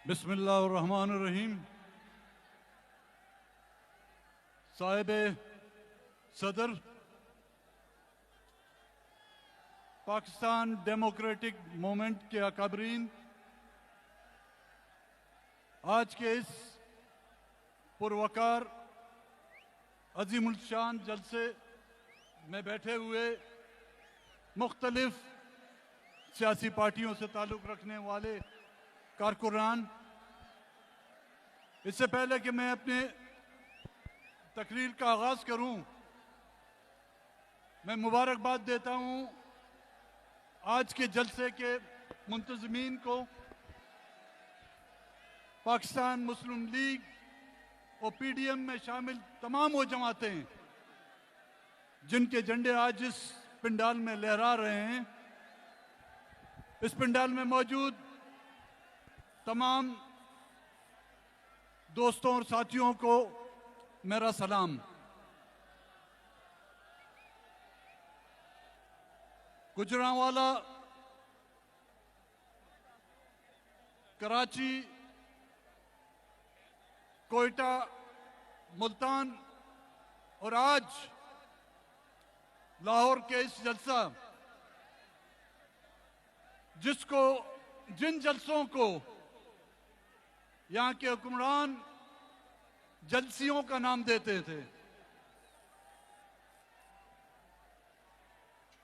बिस्मिल्लाहिर्रहमानिर्रहीम। साहिब सदर, Pakistan democratic movement के अकाबरीन, आज के इस पुरवकार अजीमुल शान जलसे में बैठे हुए मुख्तलिफ सियासी पार्टियों से ताल्लुक़ रखने वाले कारकुनान, इससे पहले कि मैं अपने तकरीर का आगाज़ करूं, मैं मुबारकबाद देता हूं आज के जलसे के मुंतज़मीन को, पाकिस्तान मुस्लिम लीग और पीडीएम में शामिल तमाम वो जमातें जिनके झंडे आज इस पंडाल में लहरा रहे हैं। इस पंडाल में मौजूद तमाम दोस्तों और साथियों को मेरा सलाम। गुजरांवाला, कराची, कोयटा, मुल्तान और आज लाहौर के इस जलसा, जिन जलसों को यहाँ के हुक्मरान जलसियों का नाम देते थे,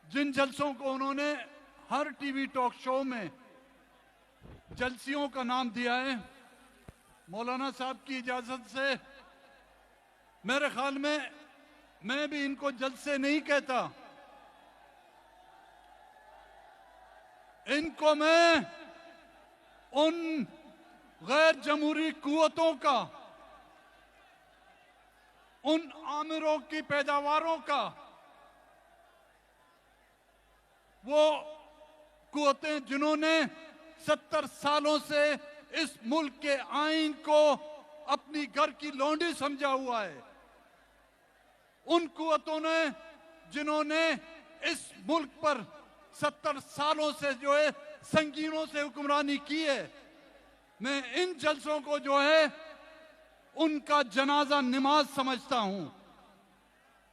जिन जलसों को उन्होंने हर टीवी टॉक शो में जलसियों का नाम दिया है, मौलाना साहब की इजाजत से मेरे ख्याल में मैं भी इनको जलसे नहीं कहता, इनको मैं उन गैर जमहूरी कुव्वतों का, उन आमिरों की पैदावारों का, वो कुव्वतें जिन्होंने 70 सालों से इस मुल्क के आईन को अपनी घर की लौंडी समझा हुआ है, उन कुव्वतों ने जिन्होंने इस मुल्क पर 70 सालों से जो है संगीनों से हुक्मरानी की है, मैं इन जलसों को जो है उनका जनाजा नमाज समझता हूं।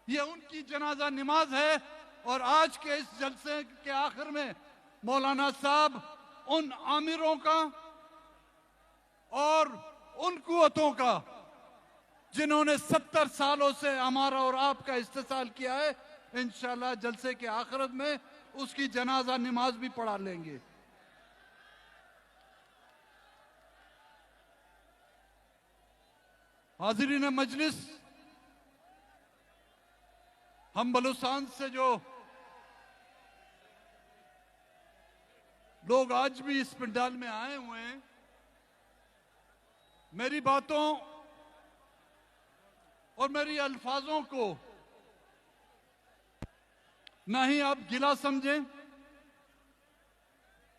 ये उनकी जनाजा नमाज है और आज के इस जलसे के आखिर में मौलाना साहब उन आमिरों का और उन कुव्वतों का जिन्होंने 70 सालों से हमारा और आपका इस्तेसाल किया है, इंशाअल्लाह जलसे के आखिरत में उसकी जनाजा नमाज भी पढ़ा लेंगे। हाज़िरीन मजलिस, हम बलूचिस्तान से जो लोग आज भी इस पंडाल में आए हुए हैं, मेरी बातों और मेरी अल्फाजों को ना ही आप गिला समझें,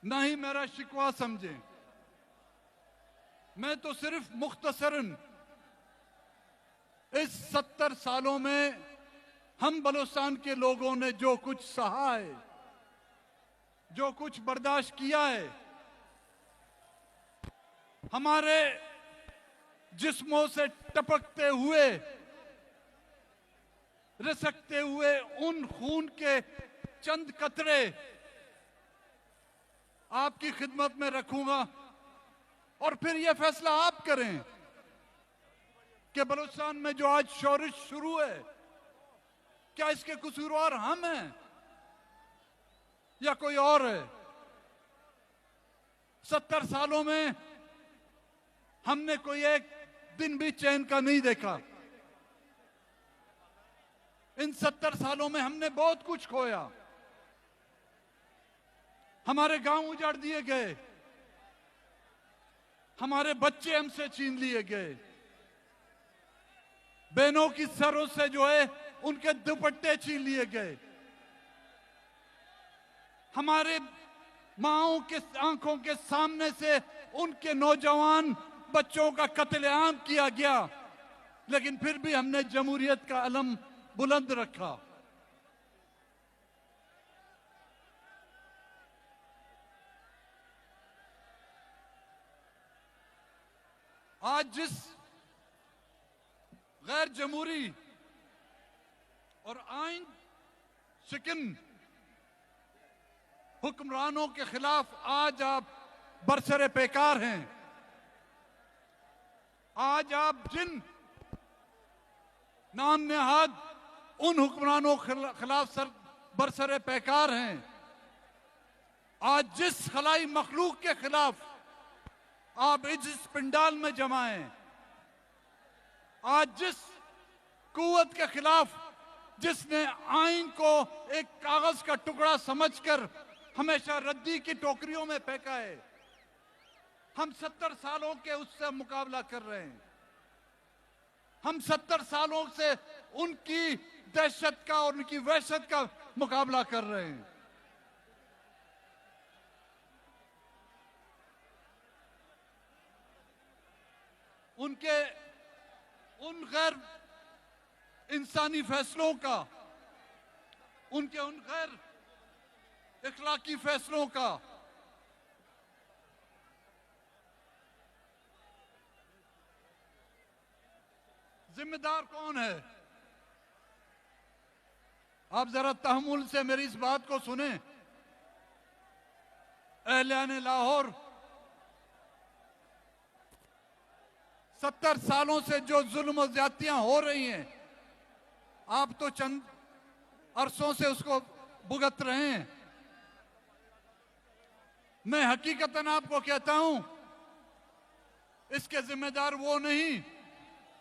ना ही मेरा शिकवा समझें। मैं तो सिर्फ मुख्तसरन इस 70 सालों में हम बलूचिस्तान के लोगों ने जो कुछ सहा है, जो कुछ बर्दाश्त किया है, हमारे जिस्मों से टपकते हुए, रिसकते हुए उन खून के चंद कतरे आपकी खिदमत में रखूंगा और फिर यह फैसला आप करें कि बलूचिस्तान में जो आज शोरिश शुरू है, क्या इसके कसूरवार हम हैं या कोई और है। 70 सालों में हमने कोई एक दिन भी चैन का नहीं देखा। इन 70 सालों में हमने बहुत कुछ खोया। हमारे गांव उजाड़ दिए गए, हमारे बच्चे हमसे छीन लिए गए, बहनों की सरों से जो है उनके दुपट्टे छीन लिए गए, हमारे माओं के आंखों के सामने से उनके नौजवान बच्चों का कत्लेआम किया गया, लेकिन फिर भी हमने जमहूरियत का अलम बुलंद रखा। आज जिस गैर जमहूरी और आइन शिकन हुक्मरानों के खिलाफ आज आप बरसरे पेकार हैं, आज आप जिन नाम नेहाद उन हुक्मरानों के खिलाफ बरसरे पेकार हैं, आज जिस खलाई मखलूक के खिलाफ आप इस पंडाल में जमा हैं, आज जिस कुव्वत के खिलाफ जिसने आइन को एक कागज का टुकड़ा समझकर हमेशा रद्दी की टोकरियों में फेंका है, हम 70 सालों के उससे मुकाबला कर रहे हैं। हम 70 सालों से उनकी दहशत का और उनकी वहशत का मुकाबला कर रहे हैं। उनके उन गैर इंसानी फैसलों का, उनके उन गैर इखलाकी फैसलों का जिम्मेदार कौन है? आप जरा तहम्मुल से मेरी इस बात को सुने। अहलियाने लाहौर 70 सालों से जो जुल्म और ज्यादतियां हो रही हैं, आप तो चंद अरसों से उसको भुगत रहे हैं। मैं हकीकतन आपको कहता हूं, इसके जिम्मेदार वो नहीं,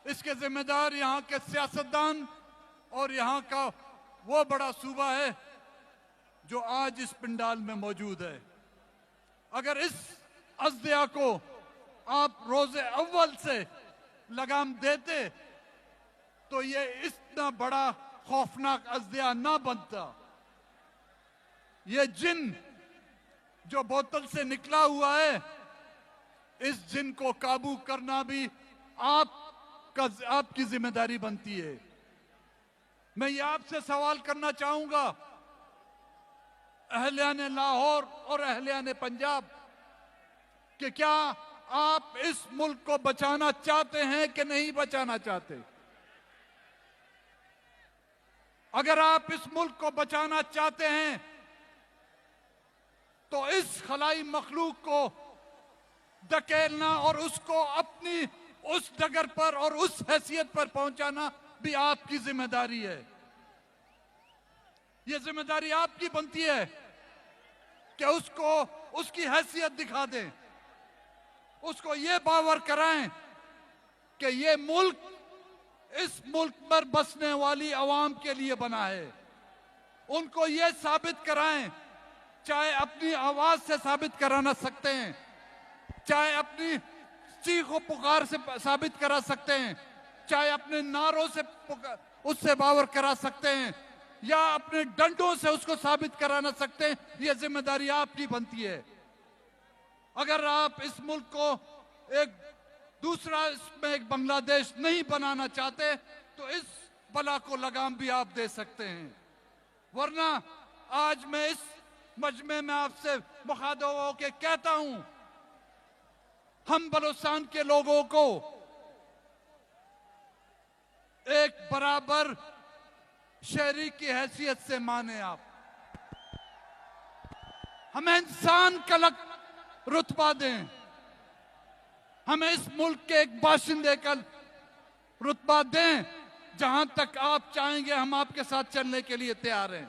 इसके जिम्मेदार यहां के सियासतदान और यहां का वो बड़ा सूबा है जो आज इस पंडाल में मौजूद है। अगर इस अज़दिया को आप रोजे अव्वल से लगाम देते तो ये इतना बड़ा खौफनाक अज़दिया ना बनता। ये जिन जो बोतल से निकला हुआ है, इस जिन को काबू करना भी आपकी जिम्मेदारी बनती है। मैं ये आपसे सवाल करना चाहूंगा, अहलियाने लाहौर और अहलियाने पंजाब, कि क्या आप इस मुल्क को बचाना चाहते हैं कि नहीं बचाना चाहते? अगर आप इस मुल्क को बचाना चाहते हैं तो इस खलाई मखलूक को धकेलना और उसको अपनी उस डगर पर और उस हैसियत पर पहुंचाना भी आपकी जिम्मेदारी है। यह जिम्मेदारी आपकी बनती है कि उसको उसकी हैसियत दिखा दें, उसको ये बावर कराएं कि ये मुल्क इस मुल्क पर बसने वाली आवाम के लिए बना है। उनको ये साबित कराएं, चाहे अपनी आवाज से साबित कराना सकते हैं, चाहे अपनी चीखो पुकार से साबित करा सकते हैं, चाहे अपने नारों से उससे बावर करा सकते हैं, या अपने डंडों से उसको साबित कराना सकते हैं। यह जिम्मेदारी आपकी बनती है। अगर आप इस मुल्क को एक दूसरा इसमें एक बांग्लादेश नहीं बनाना चाहते तो इस बला को लगाम भी आप दे सकते हैं। वरना आज मैं इस मजमे में आपसे मुखातिब होकर कहता हूं, हम बलूचिस्तान के लोगों को एक बराबर शहरी की हैसियत से माने आप, हमें इंसान का रुतबा दें, हमें इस मुल्क के एक बाशिंदे का रुतबा दें। जहां तक आप चाहेंगे हम आपके साथ चलने के लिए तैयार हैं,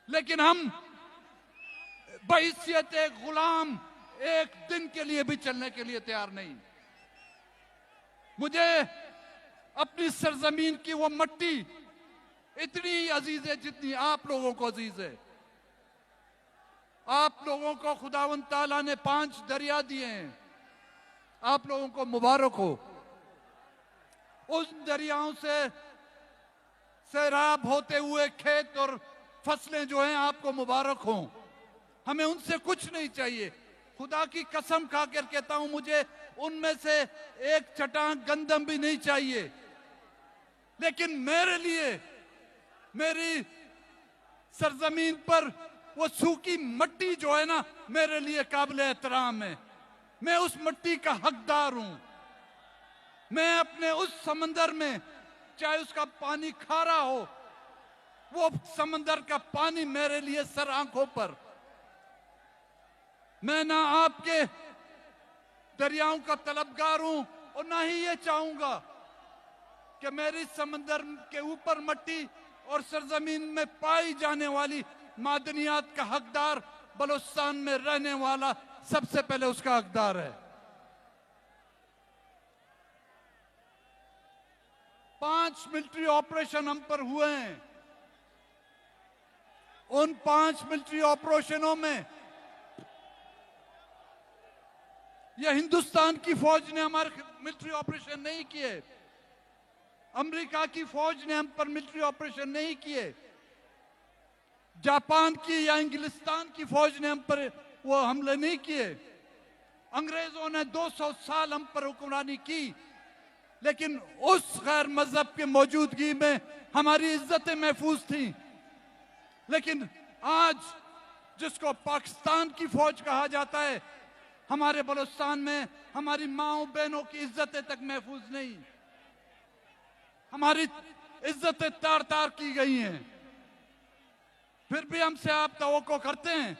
लेकिन हम बहैसियत एक गुलाम एक दिन के लिए भी चलने के लिए तैयार नहीं। मुझे अपनी सरजमीन की वो मट्टी इतनी अजीज है जितनी आप लोगों को अजीज है। आप लोगों को खुदावंद ताला ने 5 दरिया दिए हैं, आप लोगों को मुबारक हो। उन दरियाओं से सैराब होते हुए खेत और फसलें जो हैं आपको मुबारक हो। हमें उनसे कुछ नहीं चाहिए। खुदा की कसम खाकर कहता हूं, मुझे उनमें से एक चटान गंदम भी नहीं चाहिए। लेकिन मेरे लिए मेरी सरजमीन पर वो सूखी मट्टी जो है ना, मेरे लिए काबिल एहतराम है। मैं उस मट्टी का हकदार हूं। मैं अपने उस समंदर में, चाहे उसका पानी खारा हो, वो समंदर का पानी मेरे लिए सर आंखों पर। मैं ना आपके दरियाओं का तलबगार हूं और ना ही ये चाहूंगा कि मेरी समंदर के ऊपर मट्टी और सरजमीन में पाई जाने वाली मादनियात का हकदार बलूचिस्तान में रहने वाला सबसे पहले उसका हकदार है। 5 मिलिट्री ऑपरेशन हम पर हुए हैं। उन 5 मिलिट्री ऑपरेशनों में यह हिंदुस्तान की फौज ने हमारे मिलिट्री ऑपरेशन नहीं किए, अमेरिका की फौज ने हम पर मिलिट्री ऑपरेशन नहीं किए, जापान की या इंग्लिस्तान की फौज ने हम पर वो हमले नहीं किए। अंग्रेजों ने 200 साल हम पर हुक्मरानी की, लेकिन उस गैर मजहब की मौजूदगी में हमारी इज्जतें महफूज थी। लेकिन आज जिसको पाकिस्तान की फौज कहा जाता है, हमारे बलूचिस्तान में हमारी माओ बहनों की इज्जतें तक महफूज नहीं, हमारी इज्जतें तार तार की गई हैं। फिर भी हमसे आप तवक्को करते हैं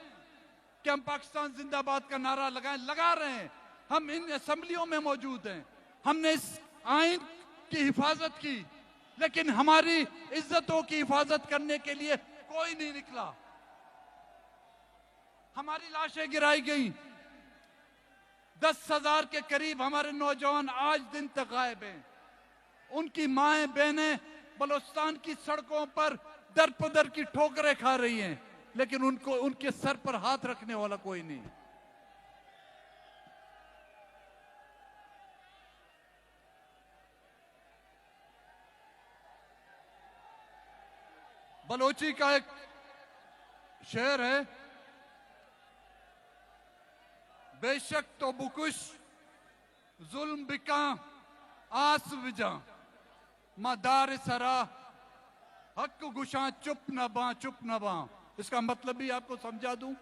कि हम पाकिस्तान जिंदाबाद का नारा लगाएं, लगा रहे हैं। हम इन असेंबलियों में मौजूद हैं, हमने इस आइन की हिफाजत की, लेकिन हमारी इज्जतों की हिफाजत करने के लिए कोई नहीं निकला। हमारी लाशें गिराई गई, 10,000 के करीब हमारे नौजवान आज दिन तक गायब हैं। उनकी माएं बहनें बलूचिस्तान की सड़कों पर दर पदर की ठोकरें खा रही हैं, लेकिन उनको उनके सर पर हाथ रखने वाला कोई नहीं। बलोची का एक शेर है, बेशक तो बुकुश जुल्म बिका आस विजा मदार सरा हक गुशा चुप न बा चुप न बा। इसका मतलब भी आपको समझा दूं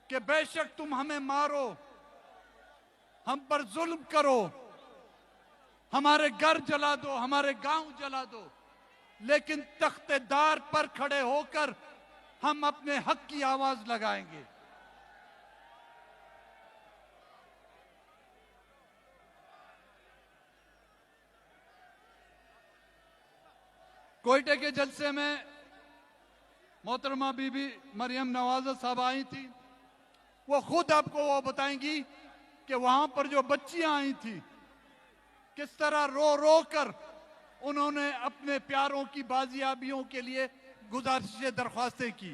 कि बेशक तुम हमें मारो, हम पर जुल्म करो, हमारे घर जला दो, हमारे गांव जला दो, लेकिन तख्तेदार पर खड़े होकर हम अपने हक की आवाज लगाएंगे। कोयटे के जलसे में मोहतरमा बीबी मरियम नवाज साहब आई थी। वो खुद आपको वो बताएंगी कि वहां पर जो बच्चियां आई थी, किस तरह रो रो कर उन्होंने अपने प्यारों की बाजियाबियों के लिए गुजारिशें दरख्वास्तें की।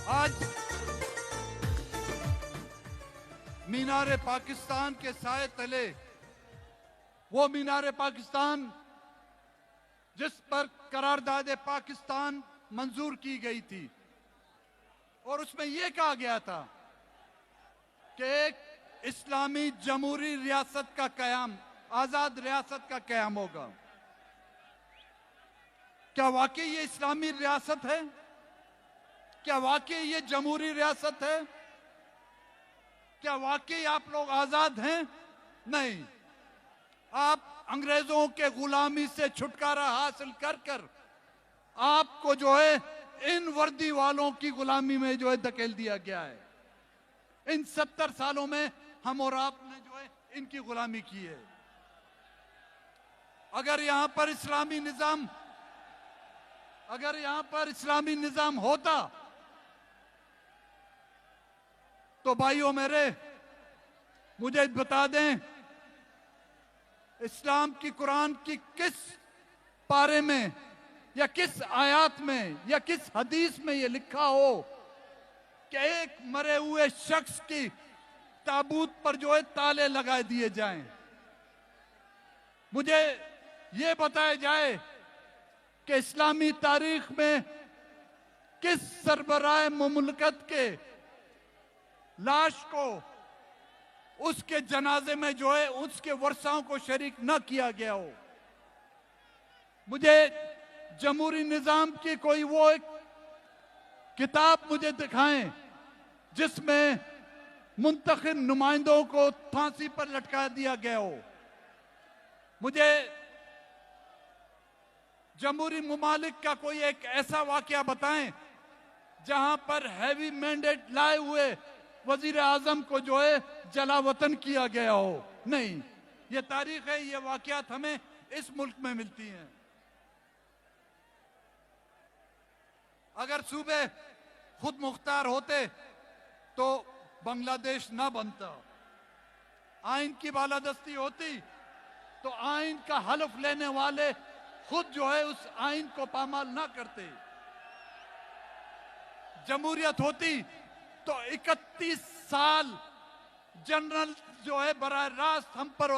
आज मीनार पाकिस्तान के साए तले, वो मीनार पाकिस्तान जिस पर करारदाद पाकिस्तान मंजूर की गई थी, और उसमें यह कहा गया था कि एक इस्लामी जमहूरी रियासत का कयाम, आजाद रियासत का कयाम होगा। क्या वाकई ये इस्लामी रियासत है? क्या वाकई ये जमहूरी रियासत है? क्या वाकई आप लोग आजाद हैं? नहीं, आप अंग्रेजों के गुलामी से छुटकारा हासिल कर कर आपको जो है इन वर्दी वालों की गुलामी में जो है धकेल दिया गया है। इन 70 सालों में हम और आपने जो है इनकी गुलामी की है। अगर यहां पर इस्लामी निजाम होता तो भाइयों मेरे, मुझे बता दें, इस्लाम की कुरान की किस पारे में या किस आयत में या किस हदीस में यह लिखा हो कि एक मरे हुए शख्स की ताबूत पर जो है ताले लगा दिए जाएं। मुझे यह बताया जाए कि इस्लामी तारीख में किस सरबराह मुमलकत के लाश को उसके जनाजे में जो है उसके वर्षाओं को शरीक न किया गया हो। मुझे जमहूरी निजाम की कोई वो एक किताब मुझे दिखाएं जिसमें मुंतखब नुमाइंदों को फांसी पर लटका दिया गया हो। मुझे जमहूरी मुमालिक का कोई एक ऐसा वाकया बताएं जहां पर हैवी मैंडेट लाए हुए वजीर आजम को जो है जलावतन किया गया हो। नहीं, ये तारीख है, ये वाकयात हमें इस मुल्क में मिलती हैं। अगर सूबे खुद मुख्तार होते तो बांग्लादेश ना बनता। आइन की बालादस्ती होती तो आइन का हलफ लेने वाले खुद जो है उस आइन को पामाल ना करते। जमहूरियत होती तो 31 साल जनरल जो है बराह रास्त हम पर